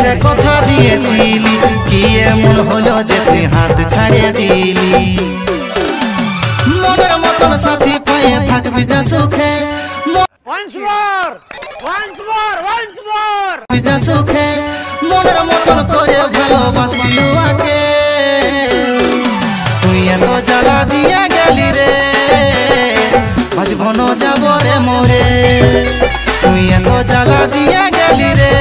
রে কথা দিয়েছিলি, কি এমন হলো যে তুই হাত ছাড়িয়ে দিলি। মনের মতন সাথী পায়ে থাকবি যা সুখে, যা সুখে মনের মতন করে ভালোবাসবি উহাকে। তুই এত জ্বালা দিয়ে গেলি রে, আজ ঘন যাব রে মোরে। তুই এত জ্বালা দিয়ে গেলি রে।